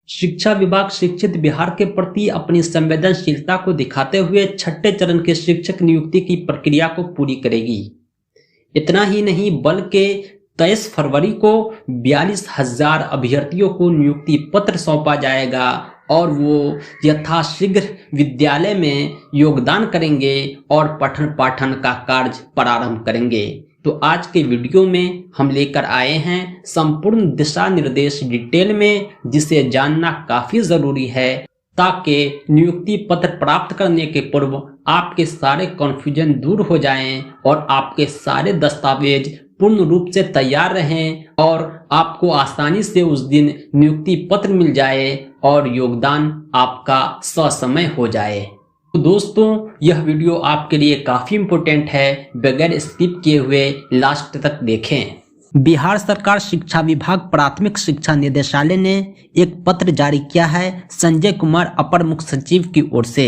शिक्षा विभाग शिक्षित बिहार के प्रति अपनी संवेदनशीलता को दिखाते हुए छठे चरण के शिक्षक नियुक्ति की प्रक्रिया को पूरी करेगी। इतना ही नहीं बल्कि 23 फरवरी को 42,000 अभ्यर्थियों को नियुक्ति पत्र सौंपा जाएगा और वो यथाशीघ्र विद्यालय में योगदान करेंगे और पठन पाठन का कार्य प्रारंभ करेंगे। तो आज के वीडियो में हम लेकर आए हैं संपूर्ण दिशा निर्देश डिटेल में, जिसे जानना काफी जरूरी है ताकि नियुक्ति पत्र प्राप्त करने के पूर्व आपके सारे कन्फ्यूजन दूर हो जाएं और आपके सारे दस्तावेज पूर्ण रूप से तैयार रहें और आपको आसानी से उस दिन नियुक्ति पत्र मिल जाए और योगदान आपका ससमय हो जाए। तो दोस्तों, यह वीडियो आपके लिए काफी इम्पोर्टेंट है, बगैर स्किप किए हुए लास्ट तक देखें। बिहार सरकार शिक्षा विभाग प्राथमिक शिक्षा निदेशालय ने एक पत्र जारी किया है संजय कुमार अपर मुख्य सचिव की ओर से।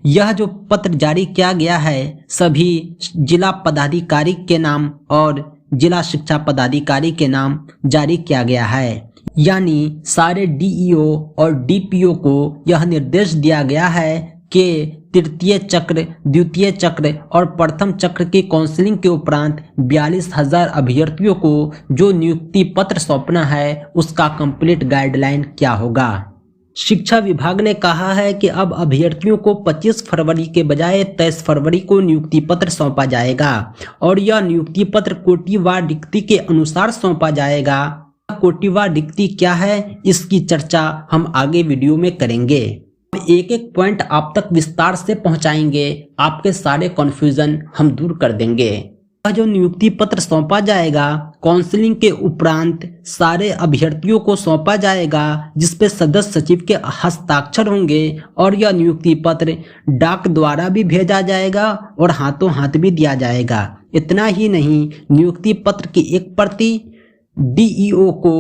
यह जो पत्र जारी किया गया है सभी जिला पदाधिकारी के नाम और जिला शिक्षा पदाधिकारी के नाम जारी किया गया है, यानी सारे डीईओ और डीपीओ को यह निर्देश दिया गया है कि तृतीय चक्र, द्वितीय चक्र और प्रथम चक्र की काउंसलिंग के उपरांत 42,000 अभ्यर्थियों को जो नियुक्ति पत्र सौंपना है उसका कंप्लीट गाइडलाइन क्या होगा। शिक्षा विभाग ने कहा है कि अब अभ्यर्थियों को 25 फरवरी के बजाय 23 फरवरी को नियुक्ति पत्र सौंपा जाएगा और यह नियुक्ति पत्र कोटिवार रिक्ति के अनुसार सौंपा जाएगा। कोटिवार रिक्ति क्या है इसकी चर्चा हम आगे वीडियो में करेंगे। एक एक पॉइंट आप तक विस्तार से पहुंचाएंगे, आपके सारे कंफ्यूजन हम दूर कर देंगे। जो नियुक्ति पत्र सौंपा जाएगा काउंसलिंग के उपरांत सारे अभ्यर्थियों को सौंपा जाएगा, जिसपे सदस्य सचिव के हस्ताक्षर होंगे और यह नियुक्ति पत्र डाक द्वारा भी भेजा जाएगा और हाथों हाथ भी दिया जाएगा। इतना ही नहीं, नियुक्ति पत्र की एक प्रति डीईओ को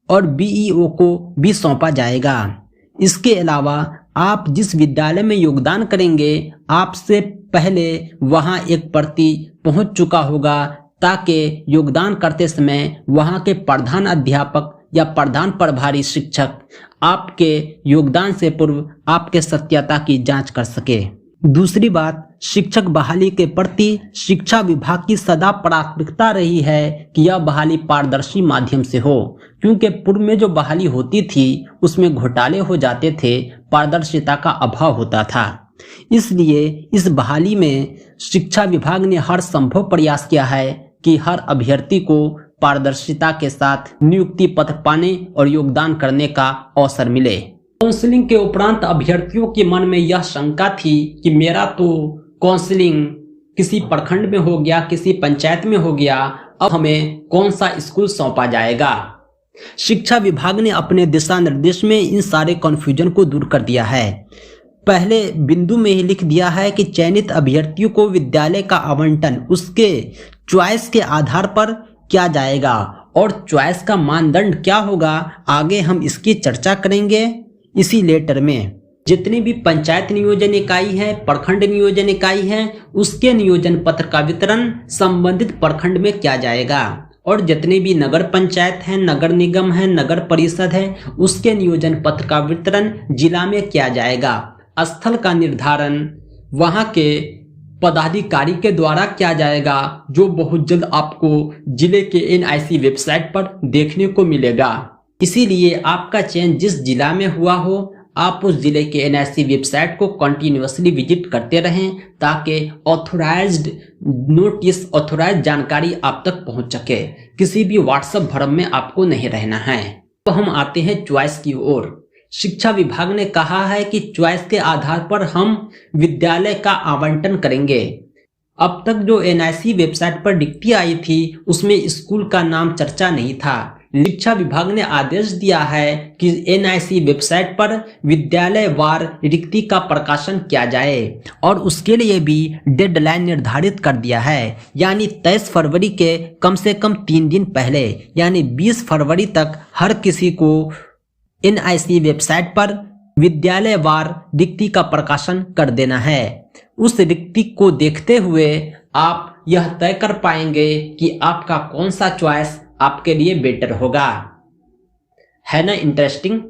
और बीईओ को भी सौंपा जाएगा। इसके अलावा आप जिस विद्यालय में योगदान करेंगे आपसे पहले वहां एक प्रति पहुंच चुका होगा, ताकि योगदान करते समय वहां के प्रधान अध्यापक या प्रधान प्रभारी शिक्षक आपके योगदान से पूर्व आपके सत्यता की जांच कर सके। दूसरी बात, शिक्षक बहाली के प्रति शिक्षा विभाग की सदा प्राथमिकता रही है कि यह बहाली पारदर्शी माध्यम से हो, क्योंकि पूर्व में जो बहाली होती थी उसमें घोटाले हो जाते थे, पारदर्शिता का अभाव होता था। इसलिए इस बहाली में शिक्षा विभाग ने हर संभव प्रयास किया है कि हर अभ्यर्थी को पारदर्शिता के साथ नियुक्ति पत्र पाने और योगदान करने का अवसर मिले। काउंसलिंग के उपरांत अभ्यर्थियों के मन में यह शंका थी कि मेरा तो काउंसलिंग किसी प्रखंड में हो गया, किसी पंचायत में हो गया, अब हमें कौन सा स्कूल सौंपा जाएगा। शिक्षा विभाग ने अपने दिशा निर्देश में इन सारे कन्फ्यूजन को दूर कर दिया है। पहले बिंदु में ही लिख दिया है कि चयनित अभ्यर्थियों को विद्यालय का आवंटन उसके चॉइस के आधार पर किया जाएगा और चॉइस का मानदंड क्या होगा आगे हम इसकी चर्चा करेंगे इसी लेटर में। जितनी भी पंचायत नियोजन इकाई है, प्रखंड नियोजन इकाई है, उसके नियोजन पत्र का वितरण संबंधित प्रखंड में किया जाएगा और जितने भी नगर पंचायत है, नगर निगम है, नगर परिषद है, उसके नियोजन पत्र का वितरण जिला में किया जाएगा। स्थल का निर्धारण वहां के पदाधिकारी के द्वारा किया जाएगा, जो बहुत जल्द आपको जिले के एनआईसी वेबसाइट पर देखने को मिलेगा। इसीलिए आपका चयन जिस जिला में हुआ हो, आप उस जिले के एनआईसी वेबसाइट को कंटिन्यूअसली विजिट करते रहें, ताकि ऑथोराइज्ड नोटिस, ऑथोराइज्ड जानकारी आप तक पहुंच सके। किसी भी व्हाट्सएप भ्रम में आपको नहीं रहना है। तो हम आते हैं चॉइस की ओर। शिक्षा विभाग ने कहा है कि चॉइस के आधार पर हम विद्यालय का आवंटन करेंगे। अब तक जो एनआईसी वेबसाइट पर रिक्ति आई थी उसमें स्कूल का नाम चर्चा नहीं था। शिक्षा विभाग ने आदेश दिया है कि एनआईसी वेबसाइट पर विद्यालय वार रिक्ति का प्रकाशन किया जाए और उसके लिए भी डेडलाइन निर्धारित कर दिया है, यानी 23 फरवरी के कम से कम 3 दिन पहले यानी 20 फरवरी तक हर किसी को एनआईसी वेबसाइट पर विद्यालय वार रिक्ति का प्रकाशन कर देना है। उस रिक्ति को देखते हुए आप यह तय कर पाएंगे कि आपका कौन सा चॉइस आपके लिए बेटर होगा। है ना इंटरेस्टिंग।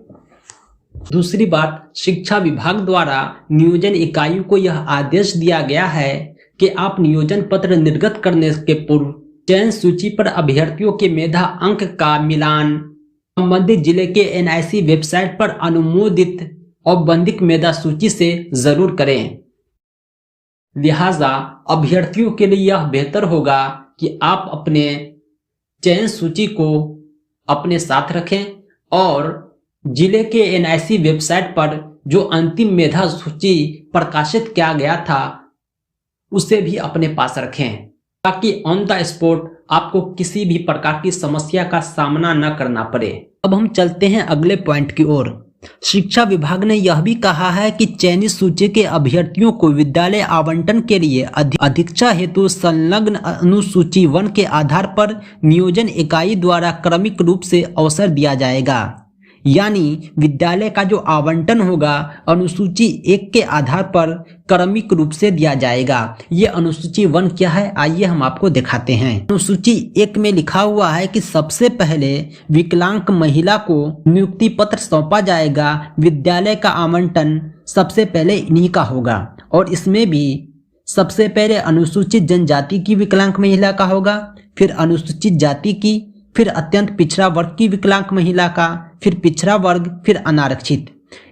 दूसरी बात, शिक्षा विभाग द्वारा नियोजन इकाइयों को यह आदेश दिया गया है कि आप नियोजन पत्र निर्गत करने के पूर्व चयन सूची पर अभ्यर्थियों के मेधा अंक का मिलान संबंधित जिले के एनआईसी वेबसाइट पर अनुमोदित औपबंधिक मेधा सूची से जरूर करें। लिहाजा अभ्यर्थियों के लिए यह बेहतर होगा कि आप अपने चयन सूची को अपने साथ रखें और जिले के एनआईसी वेबसाइट पर जो अंतिम मेधा सूची प्रकाशित किया गया था उसे भी अपने पास रखें, ताकि ऑन द स्पॉट आपको किसी भी प्रकार की समस्या का सामना न करना पड़े। अब हम चलते हैं अगले पॉइंट की ओर। शिक्षा विभाग ने यह भी कहा है कि चयनित सूची के अभ्यर्थियों को विद्यालय आवंटन के लिए अधिक्षा हेतु संलग्न अनुसूची 1 के आधार पर नियोजन इकाई द्वारा क्रमिक रूप से अवसर दिया जाएगा। यानी विद्यालय का जो आवंटन होगा अनुसूची 1 के आधार पर क्रमिक रूप से दिया जाएगा। ये अनुसूची 1 क्या है, आइए हम आपको दिखाते हैं। अनुसूची 1 में लिखा हुआ है कि सबसे पहले विकलांग महिला को नियुक्ति पत्र सौंपा जाएगा। विद्यालय का आवंटन सबसे पहले इन्हीं का होगा और इसमें भी सबसे पहले अनुसूचित जनजाति की विकलांग महिला का होगा, फिर अनुसूचित जाति की, फिर अत्यंत पिछड़ा वर्ग की विकलांग महिला का, फिर पिछड़ा वर्ग, फिर अनारक्षित।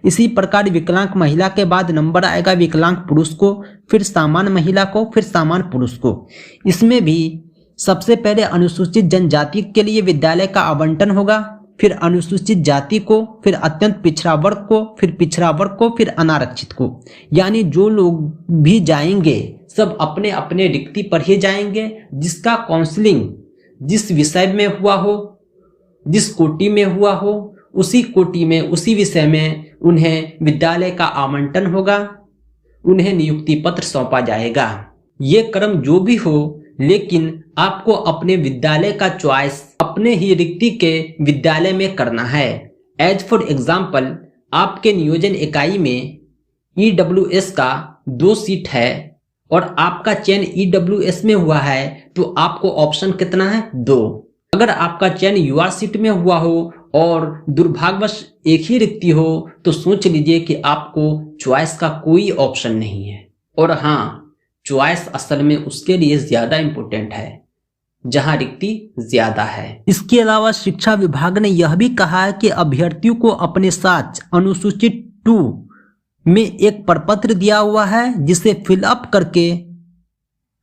इसी प्रकार विकलांग महिला के बाद नंबर आएगा विकलांग पुरुष को, फिर सामान्य महिला को, फिर सामान्य पुरुष को। इसमें भी सबसे पहले अनुसूचित जनजाति के लिए विद्यालय का आवंटन होगा, फिर अनुसूचित जाति को, फिर अत्यंत पिछड़ा वर्ग को, फिर पिछड़ा वर्ग को, फिर अनारक्षित को। यानी जो लोग भी जाएंगे सब अपने अपने रिक्ति पर ही जाएंगे। जिसका काउंसलिंग जिस विषय में हुआ हो, जिस कोटि में हुआ हो, उसी कोटि में उसी विषय में उन्हें विद्यालय का आवंटन होगा, उन्हें नियुक्ति पत्र सौंपा जाएगा। ये क्रम जो भी हो, लेकिन आपको अपने विद्यालय का चॉइस अपने ही रिक्ति के विद्यालय में करना है। एज फॉर एग्जाम्पल, आपके नियोजन इकाई में ईडब्ल्यूएस का 2 सीट है और आपका चयन ईडब्ल्यूएस में हुआ है तो आपको ऑप्शन कितना है, 2। अगर आपका चयन यूआर सीट में हुआ हो और दुर्भाग्यवश एक ही रिक्ति हो तो सोच लीजिए कि आपको चॉइस का कोई ऑप्शन नहीं है। और हाँ, चॉइस असल में उसके लिए ज्यादा इंपॉर्टेंट है जहां रिक्ति ज्यादा है। इसके अलावा शिक्षा विभाग ने यह भी कहा है कि अभ्यर्थियों को अपने साथ अनुसूचित 2 में एक प्रपत्र दिया हुआ है जिसे फिलअप करके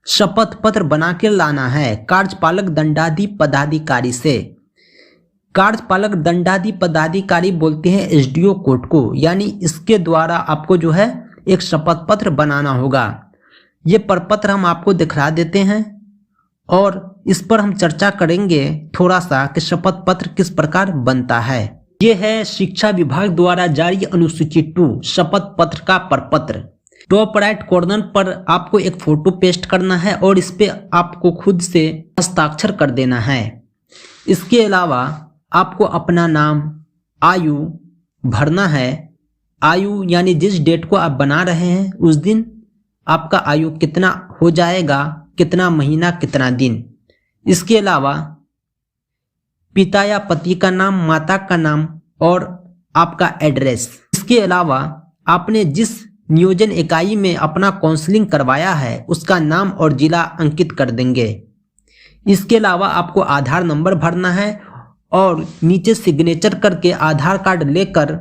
शपथ पत्र बना के लाना है कार्यपालक दंडाधिकारी पदाधिकारी से। कार्यपालक दंडाधिकारी पदाधिकारी बोलते हैं एसडीओ कोर्ट को। यानी इसके द्वारा आपको जो है एक शपथ पत्र बनाना होगा। ये प्रपत्र हम आपको दिखा देते हैं और इस पर हम चर्चा करेंगे थोड़ा सा कि शपथ पत्र किस प्रकार बनता है। ये है शिक्षा विभाग द्वारा जारी अनुसूची 2 शपथ पत्र का प्रपत्र। टॉप राइट कॉर्नर पर आपको एक फोटो पेस्ट करना है और इस पे आपको खुद से हस्ताक्षर कर देना है। इसके अलावा आपको अपना नाम, आयु भरना है। आयु यानी जिस डेट को आप बना रहे हैं उस दिन आपका आयु कितना हो जाएगा, कितना महीना, कितना दिन। इसके अलावा पिता या पति का नाम, माता का नाम और आपका एड्रेस। इसके अलावा आपने जिस नियोजन इकाई में अपना काउंसलिंग करवाया है उसका नाम और जिला अंकित कर देंगे। इसके अलावा आपको आधार नंबर भरना है और नीचे सिग्नेचर करके आधार कार्ड लेकर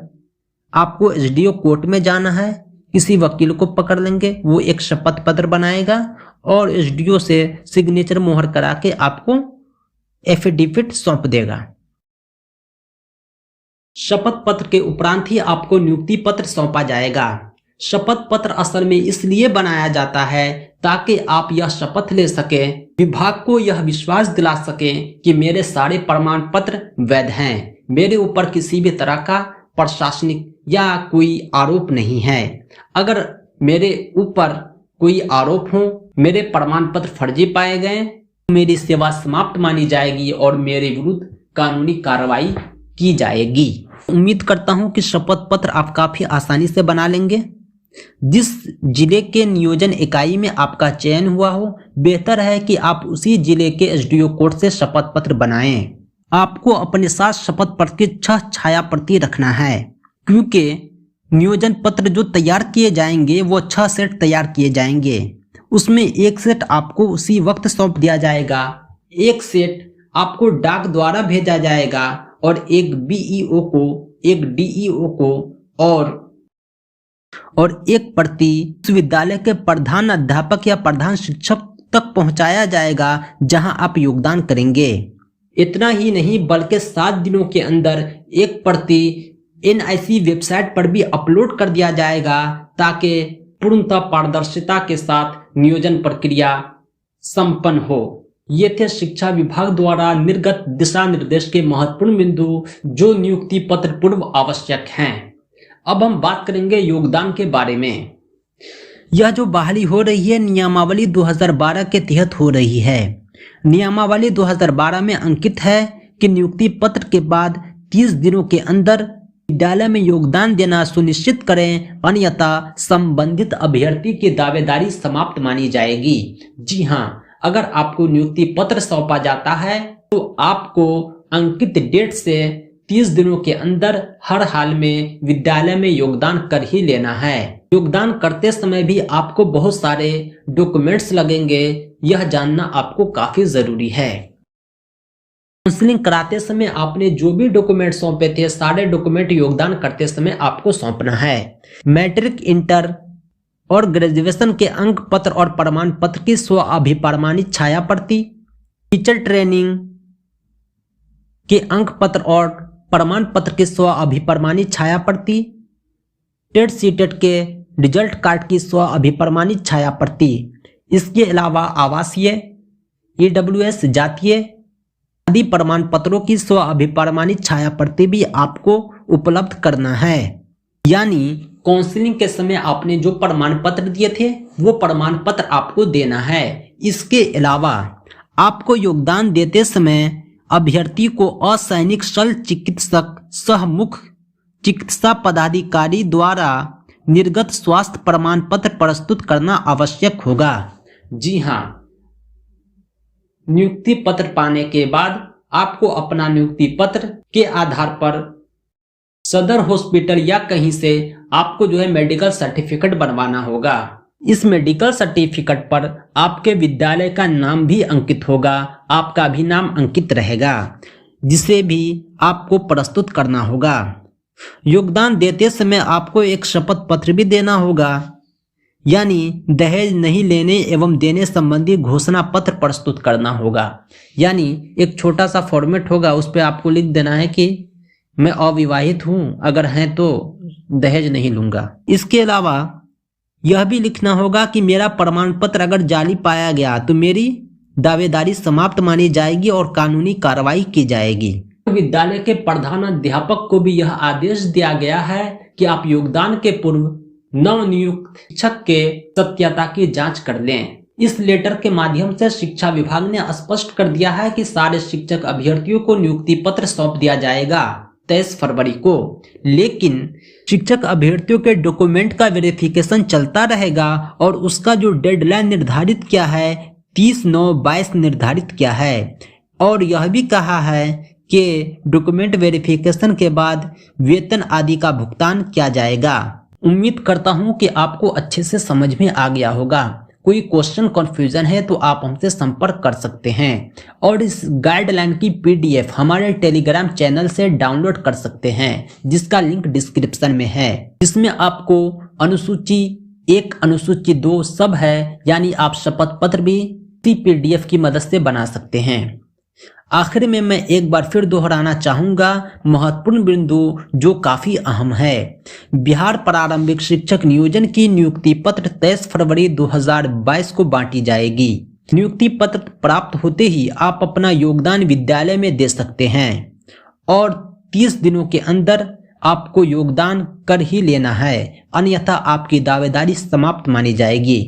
आपको एसडीओ कोर्ट में जाना है। किसी वकील को पकड़ लेंगे, वो एक शपथ पत्र बनाएगा और एसडीओ से सिग्नेचर मोहर करा के आपको एफिडेविट सौंप देगा। शपथ पत्र के उपरांत ही आपको नियुक्ति पत्र सौंपा जाएगा। शपथ पत्र असल में इसलिए बनाया जाता है ताकि आप यह शपथ ले सकें, विभाग को यह विश्वास दिला सकें कि मेरे सारे प्रमाण पत्र वैध हैं, मेरे ऊपर किसी भी तरह का प्रशासनिक या कोई आरोप नहीं है। अगर मेरे ऊपर कोई आरोप हो, मेरे प्रमाण पत्र फर्जी पाए गए, मेरी सेवा समाप्त मानी जाएगी और मेरे विरुद्ध कानूनी कार्रवाई की जाएगी। उम्मीद करता हूं कि शपथ पत्र आप काफी आसानी से बना लेंगे। जिस जिले के नियोजन इकाई में आपका चयन हुआ हो, बेहतर है कि आप उसी जिले के एसडीओ कोर्ट से शपथ पत्र बनाएं। आपको अपने साथ शपथ पत्र की 6 छाया प्रति रखना है, क्योंकि नियोजन पत्र जो तैयार किए जाएंगे वो 6 सेट तैयार किए जाएंगे। उसमें एक सेट आपको उसी वक्त सौंप दिया जाएगा, एक सेट आपको डाक द्वारा भेजा जाएगा और एक बीईओ को, एक डीईओ को और एक प्रति विश्वविद्यालय के प्रधान अध्यापक या प्रधान शिक्षक तक पहुंचाया जाएगा जहां आप योगदान करेंगे। इतना ही नहीं बल्कि 7 दिनों के अंदर एक प्रति एनआईसी वेबसाइट पर भी अपलोड कर दिया जाएगा ताकि पूर्णतः पारदर्शिता के साथ नियोजन प्रक्रिया संपन्न हो। ये थे शिक्षा विभाग द्वारा निर्गत दिशा निर्देश के महत्वपूर्ण बिंदु जो नियुक्ति पत्र पूर्व आवश्यक हैं। अब हम बात करेंगे योगदान के बारे में। यह जो बहाली हो रही है नियमावली 2012 के तहत हो रही है। नियमावली 2012 में अंकित है कि नियुक्ति पत्र के बाद 30 दिनों के अंदर विद्यालय में योगदान देना सुनिश्चित करें, अन्यथा संबंधित अभ्यर्थी की दावेदारी समाप्त मानी जाएगी। जी हाँ, अगर आपको नियुक्ति पत्र सौंपा जाता है तो आपको अंकित डेट से 30 दिनों के अंदर हर हाल में विद्यालय में योगदान कर ही लेना है। योगदान करते समय भी आपको बहुत सारे डॉक्यूमेंट्स लगेंगे, यह जानना आपको काफी जरूरी है। काउंसलिंग कराते समय आपने जो भी डॉक्यूमेंट सौंपे थे सारे डॉक्यूमेंट योगदान करते समय आपको सौंपना है। मैट्रिक, इंटर और ग्रेजुएशन के अंक पत्र और प्रमाण पत्र की स्व अभिप्रमाणित छाया प्रति, टीचर ट्रेनिंग के अंक पत्र और प्रमाण पत्र की स्व अभिप्रमाणित छाया प्रति, टेट सीटेट के रिजल्ट कार्ड की स्व अभिप्रमाणित छाया प्रति। इसके अलावा आवासीय, ईडब्ल्यूएस, जातीय आदि प्रमाण पत्रों की स्व अभिप्रमाणित छाया प्रति भी आपको उपलब्ध करना है। यानी काउंसलिंग के समय आपने जो प्रमाण पत्र दिए थे वो प्रमाण पत्र आपको देना है। इसके अलावा आपको योगदान देते समय अभ्यर्थी को असैनिक शल्य चिकित्सक सह मुख्य चिकित्सा पदाधिकारी द्वारा निर्गत स्वास्थ्य प्रमाण पत्र प्रस्तुत करना आवश्यक होगा। जी हाँ, नियुक्ति पत्र पाने के बाद आपको अपना नियुक्ति पत्र के आधार पर सदर हॉस्पिटल या कहीं से आपको जो है मेडिकल सर्टिफिकेट बनवाना होगा। इस मेडिकल सर्टिफिकेट पर आपके विद्यालय का नाम भी अंकित होगा, आपका भी नाम अंकित रहेगा, जिसे भी आपको प्रस्तुत करना होगा। योगदान देते समय आपको एक शपथ पत्र भी देना होगा, यानी दहेज नहीं लेने एवं देने संबंधी घोषणा पत्र प्रस्तुत करना होगा। यानी एक छोटा सा फॉर्मेट होगा, उस पर आपको लिख देना है कि मैं अविवाहित हूं, अगर हैं तो दहेज नहीं लूंगा। इसके अलावा यह भी लिखना होगा कि मेरा प्रमाण पत्र अगर जाली पाया गया तो मेरी दावेदारी समाप्त मानी जाएगी और कानूनी कार्रवाई की जाएगी। विद्यालय के प्रधान अध्यापक को भी यह आदेश दिया गया है कि आप योगदान के पूर्व नवनियुक्त शिक्षक के सत्यता की जांच कर लें। इस लेटर के माध्यम से शिक्षा विभाग ने स्पष्ट कर दिया है कि सारे शिक्षक अभ्यर्थियों को नियुक्ति पत्र सौंप दिया जाएगा 23 फरवरी को, लेकिन शिक्षक अभ्यर्थियों के डॉक्यूमेंट का वेरिफिकेशन चलता रहेगा और उसका जो डेडलाइन निर्धारित किया है 30/9/22 निर्धारित किया है। और यह भी कहा है कि डॉक्यूमेंट वेरिफिकेशन के बाद वेतन आदि का भुगतान किया जाएगा। उम्मीद करता हूं कि आपको अच्छे से समझ में आ गया होगा। कोई क्वेश्चन कंफ्यूजन है तो आप हमसे संपर्क कर सकते हैं और इस गाइडलाइन की पीडीएफ हमारे टेलीग्राम चैनल से डाउनलोड कर सकते हैं, जिसका लिंक डिस्क्रिप्शन में है। इसमें आपको अनुसूची 1, अनुसूची 2 सब है, यानी आप शपथ पत्र भी पीडीएफ की मदद से बना सकते हैं। आखिर में मैं एक बार फिर दोहराना चाहूंगा महत्वपूर्ण बिंदु जो काफी अहम है। बिहार प्रारंभिक शिक्षक नियोजन की नियुक्ति पत्र 23 फरवरी 2022 को बांटी जाएगी। नियुक्ति पत्र प्राप्त होते ही आप अपना योगदान विद्यालय में दे सकते हैं और 30 दिनों के अंदर आपको योगदान कर ही लेना है, अन्यथा आपकी दावेदारी समाप्त मानी जाएगी।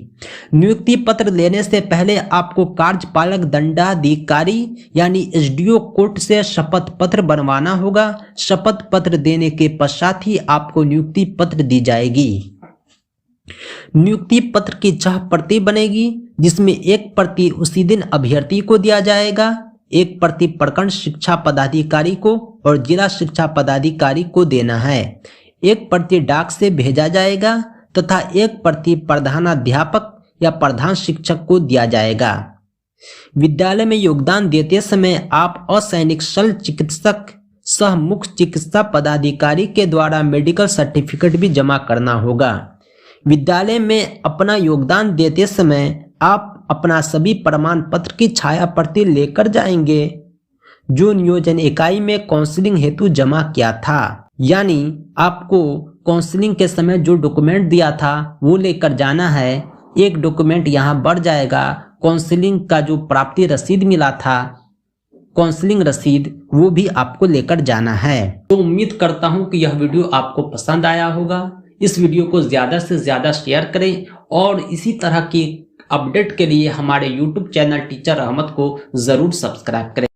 नियुक्ति पत्र लेने से पहले आपको कार्यपालक दंडाधिकारी यानी एसडीओ कोर्ट से शपथ पत्र बनवाना होगा। शपथ पत्र देने के पश्चात ही आपको नियुक्ति पत्र दी जाएगी। नियुक्ति पत्र की 6 प्रति बनेगी, जिसमें एक प्रति उसी दिन अभ्यर्थी को दिया जाएगा, एक प्रति प्रखंड शिक्षा पदाधिकारी को और जिला शिक्षा पदाधिकारी को देना है। एक प्रति डाक से भेजा जाएगा तथा एक प्रति प्रधानाध्यापक या प्रधान शिक्षक को दिया जाएगा। विद्यालय में योगदान देते समय आप असैनिक शल्य चिकित्सक सह मुख्य चिकित्सा पदाधिकारी के द्वारा मेडिकल सर्टिफिकेट भी जमा करना होगा। विद्यालय में अपना योगदान देते समय आप अपना सभी प्रमाण पत्र की छाया प्रति लेकर जाएंगे जो नियोजन इकाई में काउंसलिंग हेतु जमा किया था। यानी आपको काउंसलिंग के समय जो डॉक्यूमेंट दिया था वो लेकर जाना है। एक डॉक्यूमेंट यहाँ बढ़ जाएगा, काउंसलिंग का जो प्राप्ति रसीद मिला था, काउंसलिंग रसीद, वो भी आपको लेकर जाना है। तो उम्मीद करता हूं कि यह वीडियो आपको पसंद आया होगा। इस वीडियो को ज्यादा से ज्यादा शेयर करें और इसी तरह की अपडेट के लिए हमारे YouTube चैनल टीचर अहमद को जरूर सब्सक्राइब करें।